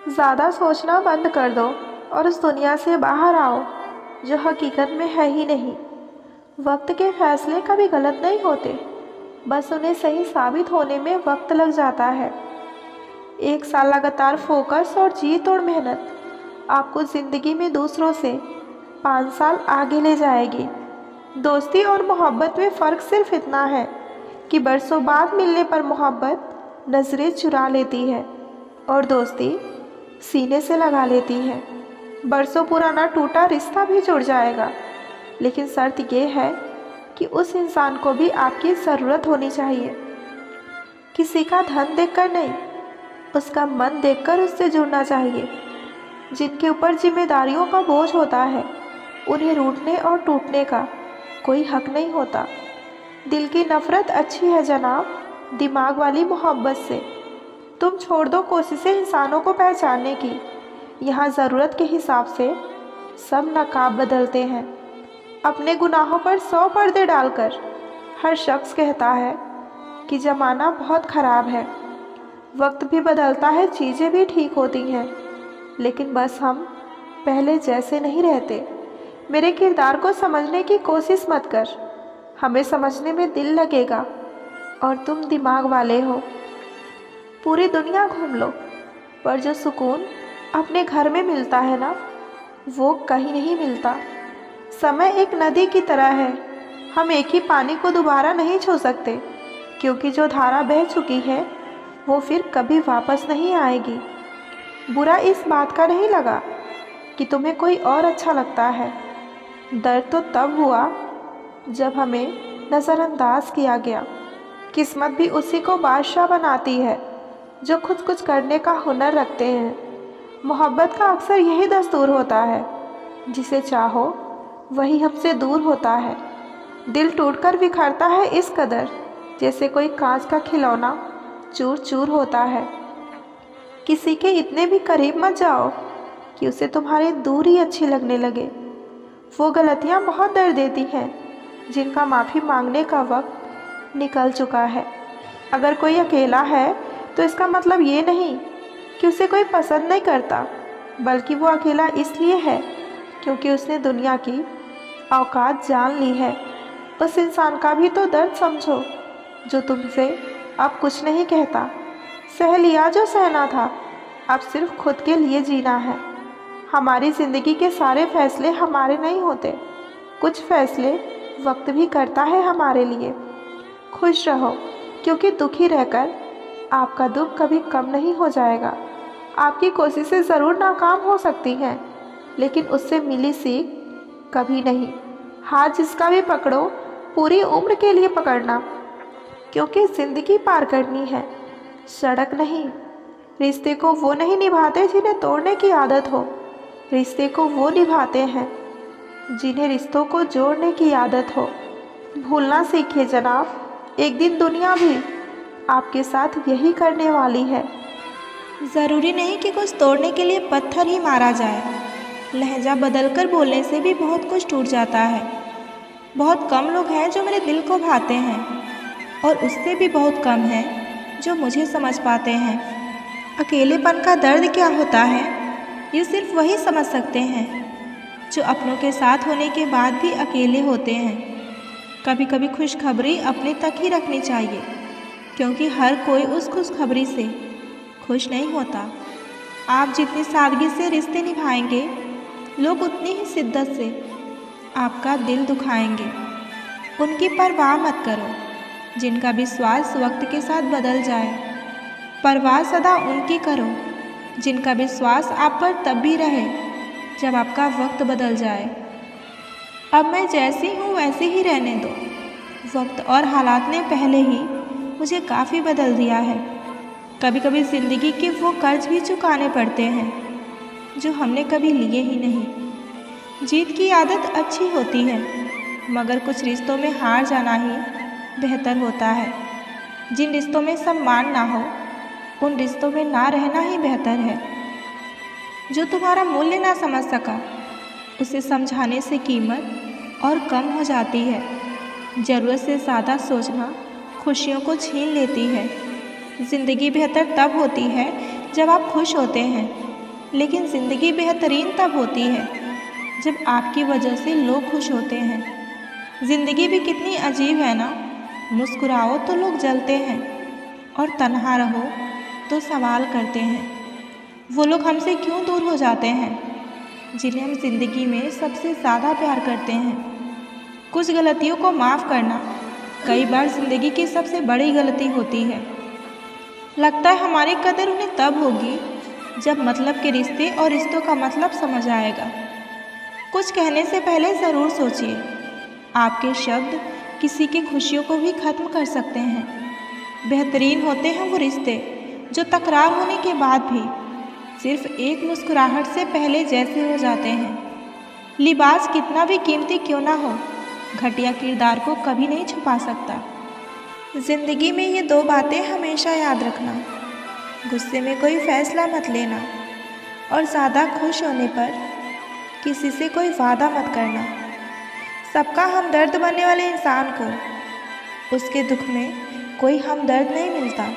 ज़्यादा सोचना बंद कर दो और उस दुनिया से बाहर आओ जो हकीकत में है ही नहीं। वक्त के फैसले कभी गलत नहीं होते, बस उन्हें सही साबित होने में वक्त लग जाता है। 1 साल लगातार फोकस और जी तोड़ मेहनत आपको ज़िंदगी में दूसरों से 5 साल आगे ले जाएगी। दोस्ती और मोहब्बत में फ़र्क सिर्फ इतना है कि बरसों बाद मिलने पर मोहब्बत नज़रें चुरा लेती है और दोस्ती सीने से लगा लेती है। बरसों पुराना टूटा रिश्ता भी जुड़ जाएगा, लेकिन शर्त यह है कि उस इंसान को भी आपकी ज़रूरत होनी चाहिए। किसी का धन देखकर नहीं, उसका मन देखकर उससे जुड़ना चाहिए। जिनके ऊपर जिम्मेदारियों का बोझ होता है, उन्हें रूठने और टूटने का कोई हक नहीं होता। दिल की नफ़रत अच्छी है जनाब, दिमाग वाली मोहब्बत से। तुम छोड़ दो कोशिशें इंसानों को पहचानने की। यहाँ ज़रूरत के हिसाब से सब नकाब बदलते हैं। अपने गुनाहों पर 100 पर्दे डालकर हर शख्स कहता है कि ज़माना बहुत ख़राब है। वक्त भी बदलता है, चीज़ें भी ठीक होती हैं, लेकिन बस हम पहले जैसे नहीं रहते। मेरे किरदार को समझने की कोशिश मत कर, हमें समझने में दिल लगेगा और तुम दिमाग वाले हो। पूरी दुनिया घूम लो, पर जो सुकून अपने घर में मिलता है ना, वो कहीं नहीं मिलता। समय एक नदी की तरह है, हम एक ही पानी को दोबारा नहीं छू सकते, क्योंकि जो धारा बह चुकी है वो फिर कभी वापस नहीं आएगी। बुरा इस बात का नहीं लगा कि तुम्हें कोई और अच्छा लगता है। दर्द तो तब हुआ जब हमें नज़रअंदाज किया गया। किस्मत भी उसी को बादशाह बनाती है जो खुद कुछ करने का हुनर रखते हैं। मोहब्बत का अक्सर यही दस्तूर होता है, जिसे चाहो वही हमसे दूर होता है। दिल टूटकर बिखरता है इस कदर, जैसे कोई कांच का खिलौना चूर चूर होता है। किसी के इतने भी करीब मत जाओ कि उसे तुम्हारी दूरी अच्छी लगने लगे। वो गलतियाँ बहुत दर्द देती हैं जिनका माफ़ी मांगने का वक्त निकल चुका है। अगर कोई अकेला है तो इसका मतलब ये नहीं कि उसे कोई पसंद नहीं करता, बल्कि वो अकेला इसलिए है क्योंकि उसने दुनिया की औकात जान ली है। उस इंसान का भी तो दर्द समझो जो तुमसे अब कुछ नहीं कहता। सह लिया जो सहना था, अब सिर्फ खुद के लिए जीना है। हमारी ज़िंदगी के सारे फैसले हमारे नहीं होते, कुछ फैसले वक्त भी करता है हमारे लिए। खुश रहो, क्योंकि दुखी रहकर आपका दुख कभी कम नहीं हो जाएगा। आपकी कोशिशें ज़रूर नाकाम हो सकती हैं, लेकिन उससे मिली सीख कभी नहीं। हाथ जिसका भी पकड़ो, पूरी उम्र के लिए पकड़ना, क्योंकि ज़िंदगी पार करनी है, सड़क नहीं। रिश्ते को वो नहीं निभाते जिन्हें तोड़ने की आदत हो, रिश्ते को वो निभाते हैं जिन्हें रिश्तों को जोड़ने की आदत हो। भूलना सीखिए जनाब, एक दिन दुनिया भी आपके साथ यही करने वाली है। ज़रूरी नहीं कि कुछ तोड़ने के लिए पत्थर ही मारा जाए। लहजा बदलकर बोलने से भी बहुत कुछ टूट जाता है। बहुत कम लोग हैं जो मेरे दिल को भाते हैं, और उससे भी बहुत कम हैं जो मुझे समझ पाते हैं। अकेलेपन का दर्द क्या होता है, ये सिर्फ वही समझ सकते हैं जो अपनों के साथ होने के बाद भी अकेले होते हैं। कभी कभी खुशखबरी अपने तक ही रखनी चाहिए, क्योंकि हर कोई उस खुशखबरी से खुश नहीं होता। आप जितनी सादगी से रिश्ते निभाएंगे, लोग उतनी ही शिद्दत से आपका दिल दुखाएंगे। उनकी परवाह मत करो जिनका विश्वास वक्त के साथ बदल जाए। परवाह सदा उनकी करो जिनका विश्वास आप पर तब भी रहे जब आपका वक्त बदल जाए। अब मैं जैसी हूँ वैसे ही रहने दो। वक्त और हालात ने पहले ही मुझे काफ़ी बदल दिया है। कभी कभी ज़िंदगी के वो कर्ज भी चुकाने पड़ते हैं जो हमने कभी लिए ही नहीं। जीत की आदत अच्छी होती है, मगर कुछ रिश्तों में हार जाना ही बेहतर होता है। जिन रिश्तों में सम्मान ना हो, उन रिश्तों में ना रहना ही बेहतर है। जो तुम्हारा मूल्य ना समझ सका, उसे समझाने से कीमत और कम हो जाती है। ज़रूरत से ज़्यादा सोचना खुशियों को छीन लेती है। ज़िंदगी बेहतर तब होती है जब आप खुश होते हैं, लेकिन ज़िंदगी बेहतरीन तब होती है जब आपकी वजह से लोग खुश होते हैं। ज़िंदगी भी कितनी अजीब है ना, मुस्कुराओ तो लोग जलते हैं और तन्हा रहो तो सवाल करते हैं वो लोग हमसे क्यों दूर हो जाते हैं जिन्हें हम ज़िंदगी में सबसे ज़्यादा प्यार करते हैं। कुछ गलतियों को माफ़ करना कई बार ज़िंदगी की सबसे बड़ी गलती होती है। लगता है हमारी कदर उन्हें तब होगी जब मतलब के रिश्ते और रिश्तों का मतलब समझ आएगा। कुछ कहने से पहले ज़रूर सोचिए, आपके शब्द किसी की खुशियों को भी ख़त्म कर सकते हैं। बेहतरीन होते हैं वो रिश्ते जो तकरार होने के बाद भी सिर्फ एक मुस्कुराहट से पहले जैसे हो जाते हैं। लिबास कितना भी कीमती क्यों ना हो, घटिया किरदार को कभी नहीं छुपा सकता। ज़िंदगी में ये 2 बातें हमेशा याद रखना, गुस्से में कोई फ़ैसला मत लेना और ज़्यादा खुश होने पर किसी से कोई वादा मत करना। सबका हमदर्द बनने वाले इंसान को उसके दुख में कोई हमदर्द नहीं मिलता।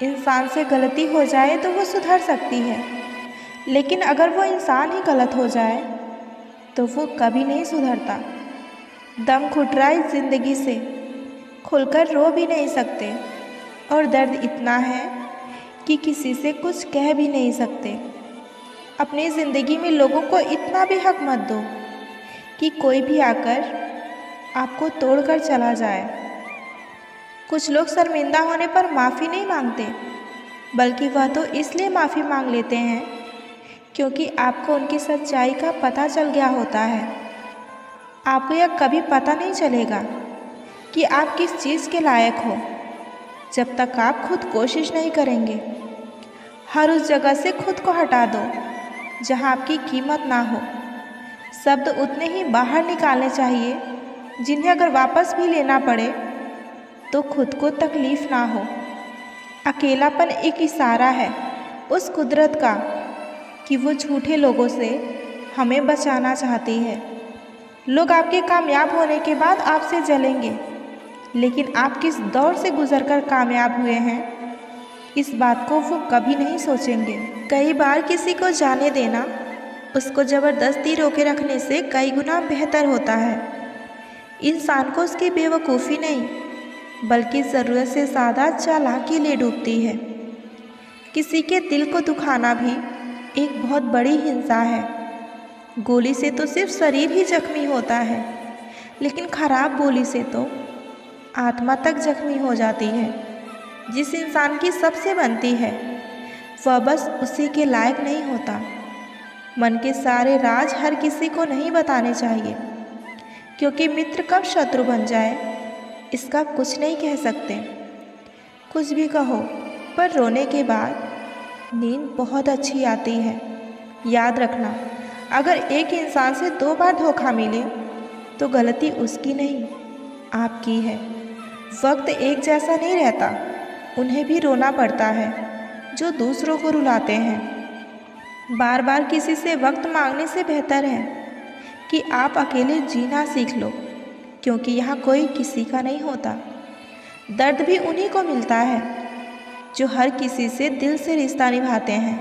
इंसान से गलती हो जाए तो वो सुधर सकती है, लेकिन अगर वो इंसान ही गलत हो जाए तो वो कभी नहीं सुधरता। दम घुट रहा है ज़िंदगी से, खुलकर रो भी नहीं सकते और दर्द इतना है कि किसी से कुछ कह भी नहीं सकते। अपनी ज़िंदगी में लोगों को इतना भी हक मत दो कि कोई भी आकर आपको तोड़कर चला जाए। कुछ लोग शर्मिंदा होने पर माफ़ी नहीं मांगते, बल्कि वह तो इसलिए माफ़ी मांग लेते हैं क्योंकि आपको उनकी सच्चाई का पता चल गया होता है। आपको यह कभी पता नहीं चलेगा कि आप किस चीज़ के लायक हो जब तक आप खुद कोशिश नहीं करेंगे। हर उस जगह से खुद को हटा दो जहां आपकी कीमत ना हो। शब्द उतने ही बाहर निकालने चाहिए जिन्हें अगर वापस भी लेना पड़े तो खुद को तकलीफ़ ना हो। अकेलापन एक इशारा है उस कुदरत का कि वो झूठे लोगों से हमें बचाना चाहती है। लोग आपके कामयाब होने के बाद आपसे जलेंगे, लेकिन आप किस दौर से गुजरकर कामयाब हुए हैं इस बात को वो कभी नहीं सोचेंगे। कई बार किसी को जाने देना उसको ज़बरदस्ती रोके रखने से कई गुना बेहतर होता है। इंसान को उसकी बेवकूफ़ी नहीं बल्कि ज़रूरत से ज़्यादा चालाकी ले डूबती है। किसी के दिल को दुखाना भी एक बहुत बड़ी हिंसा है। गोली से तो सिर्फ शरीर ही जख्मी होता है, लेकिन खराब बोली से तो आत्मा तक जख्मी हो जाती है। जिस इंसान की सबसे बनती है वह बस उसी के लायक नहीं होता। मन के सारे राज हर किसी को नहीं बताने चाहिए, क्योंकि मित्र कब शत्रु बन जाए इसका कुछ नहीं कह सकते। कुछ भी कहो, पर रोने के बाद नींद बहुत अच्छी आती है। याद रखना, अगर एक इंसान से 2 बार धोखा मिले तो गलती उसकी नहीं आपकी है। वक्त एक जैसा नहीं रहता, उन्हें भी रोना पड़ता है जो दूसरों को रुलाते हैं। बार बार किसी से वक्त मांगने से बेहतर है कि आप अकेले जीना सीख लो, क्योंकि यहाँ कोई किसी का नहीं होता। दर्द भी उन्हीं को मिलता है जो हर किसी से दिल से रिश्ता निभाते हैं।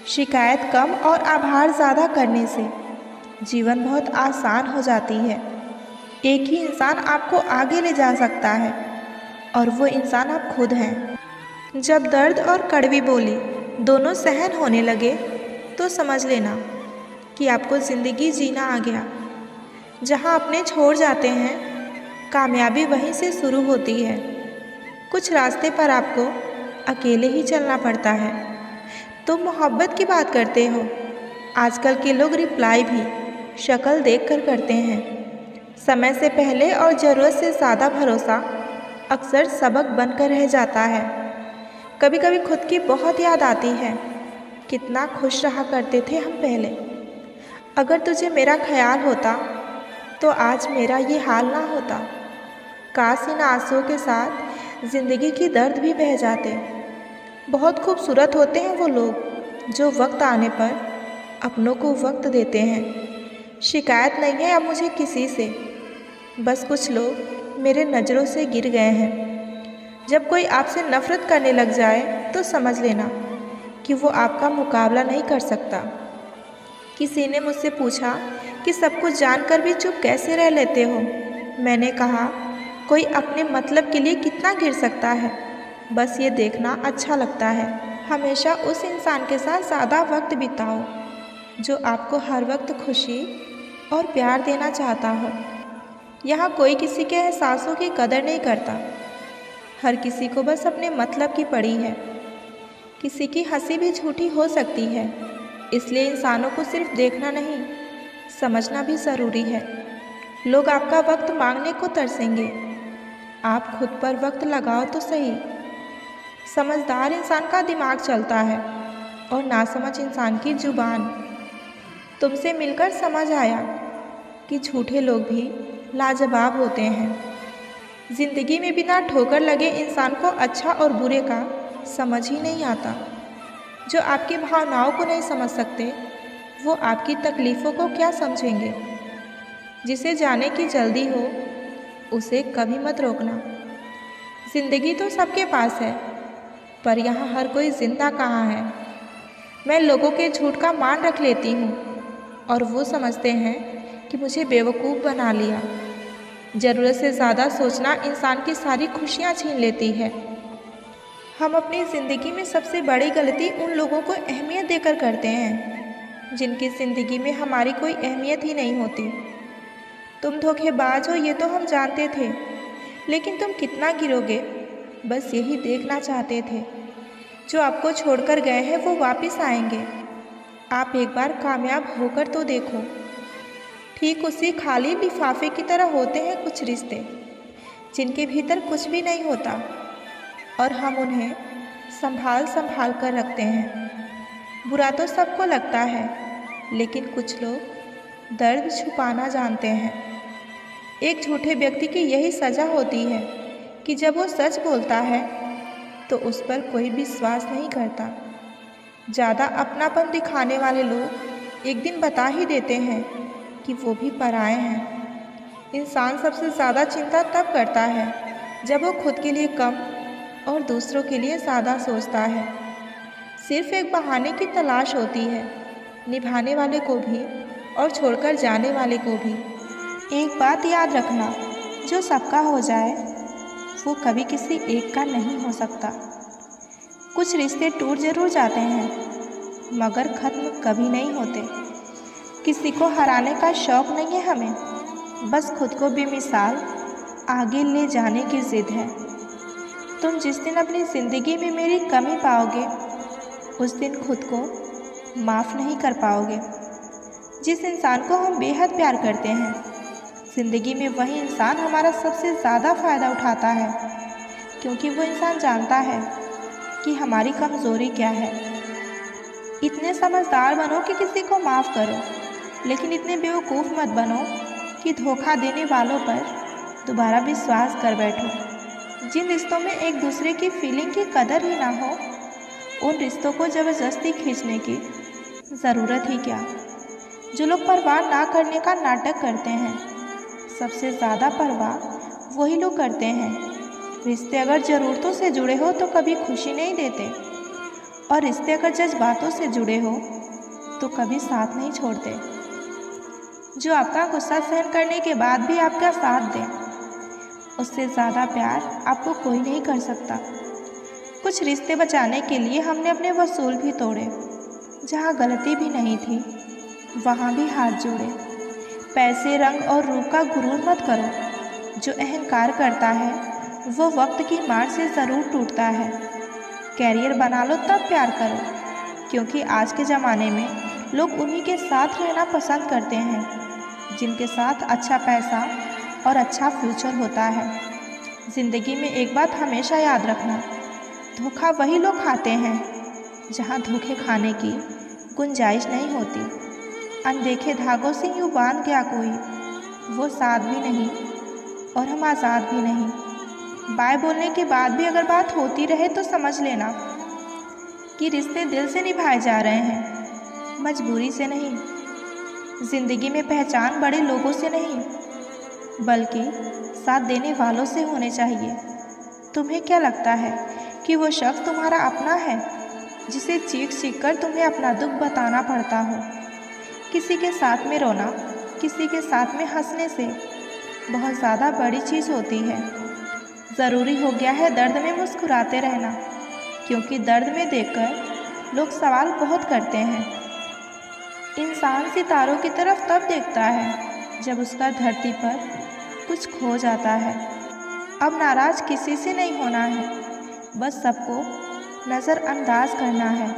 शिकायत कम और आभार ज़्यादा करने से जीवन बहुत आसान हो जाती है। एक ही इंसान आपको आगे ले जा सकता है और वो इंसान आप खुद हैं। जब दर्द और कड़वी बोली दोनों सहन होने लगे तो समझ लेना कि आपको ज़िंदगी जीना आ गया। जहाँ अपने छोड़ जाते हैं, कामयाबी वहीं से शुरू होती है। कुछ रास्ते पर आपको अकेले ही चलना पड़ता है। तो मोहब्बत की बात करते हो, आजकल के लोग रिप्लाई भी शक्ल देखकर करते हैं। समय से पहले और ज़रूरत से ज़्यादा भरोसा अक्सर सबक बनकर रह जाता है। कभी कभी खुद की बहुत याद आती है, कितना खुश रहा करते थे हम पहले। अगर तुझे मेरा ख्याल होता तो आज मेरा ये हाल ना होता। काश इन आंसुओं के साथ ज़िंदगी की दर्द भी बह जाते। बहुत खूबसूरत होते हैं वो लोग जो वक्त आने पर अपनों को वक्त देते हैं। शिकायत नहीं है अब मुझे किसी से, बस कुछ लोग मेरे नज़रों से गिर गए हैं। जब कोई आपसे नफ़रत करने लग जाए तो समझ लेना कि वो आपका मुकाबला नहीं कर सकता। किसी ने मुझसे पूछा कि सब कुछ जानकर भी चुप कैसे रह लेते हो। मैंने कहा, कोई अपने मतलब के लिए कितना गिर सकता है, बस ये देखना अच्छा लगता है। हमेशा उस इंसान के साथ ज़्यादा वक्त बिताओ जो आपको हर वक्त खुशी और प्यार देना चाहता हो। यहाँ कोई किसी के एहसासों की कदर नहीं करता। हर किसी को बस अपने मतलब की पड़ी है। किसी की हंसी भी झूठी हो सकती है, इसलिए इंसानों को सिर्फ देखना नहीं, समझना भी ज़रूरी है। लोग आपका वक्त मांगने को तरसेंगे, आप खुद पर वक्त लगाओ तो सही। समझदार इंसान का दिमाग चलता है और नासमझ इंसान की जुबान। तुमसे मिलकर समझ आया कि झूठे लोग भी लाजवाब होते हैं। ज़िंदगी में बिना ठोकर लगे इंसान को अच्छा और बुरे का समझ ही नहीं आता। जो आपकी भावनाओं को नहीं समझ सकते, वो आपकी तकलीफ़ों को क्या समझेंगे। जिसे जाने की जल्दी हो, उसे कभी मत रोकना। ज़िंदगी तो सबके पास है, पर यहाँ हर कोई ज़िंदा कहाँ है। मैं लोगों के झूठ का मान रख लेती हूँ और वो समझते हैं कि मुझे बेवकूफ़ बना लिया। ज़रूरत से ज़्यादा सोचना इंसान की सारी खुशियाँ छीन लेती है। हम अपनी ज़िंदगी में सबसे बड़ी गलती उन लोगों को अहमियत देकर करते हैं जिनकी ज़िंदगी में हमारी कोई अहमियत ही नहीं होती। तुम धोखेबाज हो ये तो हम जानते थे, लेकिन तुम कितना गिरोगे बस यही देखना चाहते थे। जो आपको छोड़कर गए हैं वो वापस आएंगे। आप एक बार कामयाब होकर तो देखो। ठीक उसी खाली लिफाफे की तरह होते हैं कुछ रिश्ते, जिनके भीतर कुछ भी नहीं होता और हम उन्हें संभाल संभाल कर रखते हैं। बुरा तो सबको लगता है, लेकिन कुछ लोग दर्द छुपाना जानते हैं। एक झूठे व्यक्ति की यही सज़ा होती है कि जब वो सच बोलता है तो उस पर कोई विश्वास नहीं करता। ज़्यादा अपनापन दिखाने वाले लोग एक दिन बता ही देते हैं कि वो भी पराए हैं। इंसान सबसे ज़्यादा चिंता तब करता है जब वो खुद के लिए कम और दूसरों के लिए ज़्यादा सोचता है। सिर्फ एक बहाने की तलाश होती है, निभाने वाले को भी और छोड़कर जाने वाले को भी। एक बात याद रखना, जो सबका हो जाए वो कभी किसी एक का नहीं हो सकता। कुछ रिश्ते टूट जरूर जाते हैं, मगर ख़त्म कभी नहीं होते। किसी को हराने का शौक़ नहीं है हमें, बस खुद को बेमिसाल आगे ले जाने की ज़िद है। तुम जिस दिन अपनी ज़िंदगी में मेरी कमी पाओगे, उस दिन खुद को माफ़ नहीं कर पाओगे। जिस इंसान को हम बेहद प्यार करते हैं, ज़िंदगी में वही इंसान हमारा सबसे ज़्यादा फ़ायदा उठाता है, क्योंकि वो इंसान जानता है कि हमारी कमज़ोरी क्या है। इतने समझदार बनो कि किसी को माफ़ करो, लेकिन इतने बेवकूफ़ मत बनो कि धोखा देने वालों पर दोबारा विश्वास कर बैठो। जिन रिश्तों में एक दूसरे की फीलिंग की कदर ही ना हो, उन रिश्तों को ज़बरदस्ती खींचने की ज़रूरत ही क्या। जो लोग परवाह ना करने का नाटक करते हैं, सबसे ज़्यादा परवाह वही लोग करते हैं। रिश्ते अगर ज़रूरतों से जुड़े हो तो कभी खुशी नहीं देते, और रिश्ते अगर जज्बातों से जुड़े हो तो कभी साथ नहीं छोड़ते। जो आपका गुस्सा सहन करने के बाद भी आपका साथ दे, उससे ज़्यादा प्यार आपको कोई नहीं कर सकता। कुछ रिश्ते बचाने के लिए हमने अपने वसूल भी तोड़े। जहाँ गलती भी नहीं थी, वहाँ भी हाथ जोड़े। पैसे, रंग और रूप का गुरूर मत करो। जो अहंकार करता है वो वक्त की मार से ज़रूर टूटता है। कैरियर बना लो तब प्यार करो, क्योंकि आज के ज़माने में लोग उन्हीं के साथ रहना पसंद करते हैं जिनके साथ अच्छा पैसा और अच्छा फ्यूचर होता है। ज़िंदगी में एक बात हमेशा याद रखना, धोखा वही लोग खाते हैं जहाँ धोखे खाने की गुंजाइश नहीं होती। अनदेखे धागों से यूँ बांध गया कोई, वो साथ भी नहीं और हम आज़ाद भी नहीं। बाय बोलने के बाद भी अगर बात होती रहे तो समझ लेना कि रिश्ते दिल से निभाए जा रहे हैं, मजबूरी से नहीं। ज़िंदगी में पहचान बड़े लोगों से नहीं, बल्कि साथ देने वालों से होने चाहिए। तुम्हें क्या लगता है कि वो शख्स तुम्हारा अपना है जिसे चीख चीख कर तुम्हें अपना दुख बताना पड़ता हो। किसी के साथ में रोना, किसी के साथ में हंसने से बहुत ज़्यादा बड़ी चीज़ होती है। ज़रूरी हो गया है दर्द में मुस्कुराते रहना, क्योंकि दर्द में देखकर लोग सवाल बहुत करते हैं। इंसान सितारों की तरफ तब देखता है जब उसका धरती पर कुछ खो जाता है। अब नाराज़ किसी से नहीं होना है, बस सबको नज़रअंदाज करना है।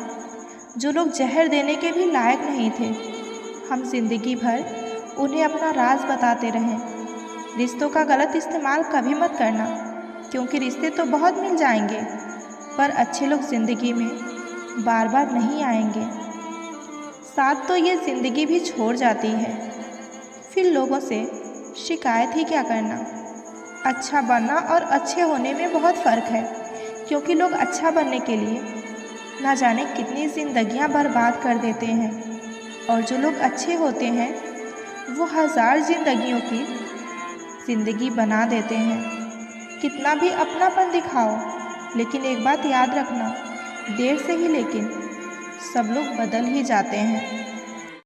जो लोग जहर देने के भी लायक नहीं थे, हम जिंदगी भर उन्हें अपना राज बताते रहें। रिश्तों का गलत इस्तेमाल कभी मत करना, क्योंकि रिश्ते तो बहुत मिल जाएंगे, पर अच्छे लोग ज़िंदगी में बार बार नहीं आएंगे। साथ तो ये ज़िंदगी भी छोड़ जाती है, फिर लोगों से शिकायत ही क्या करना। अच्छा बनना और अच्छे होने में बहुत फ़र्क है, क्योंकि लोग अच्छा बनने के लिए ना जाने कितनी ज़िंदगियां बर्बाद कर देते हैं, और जो लोग अच्छे होते हैं वो 1000 ज़िंदगियों की ज़िंदगी बना देते हैं। कितना भी अपनापन दिखाओ, लेकिन एक बात याद रखना, देर से ही लेकिन सब लोग बदल ही जाते हैं।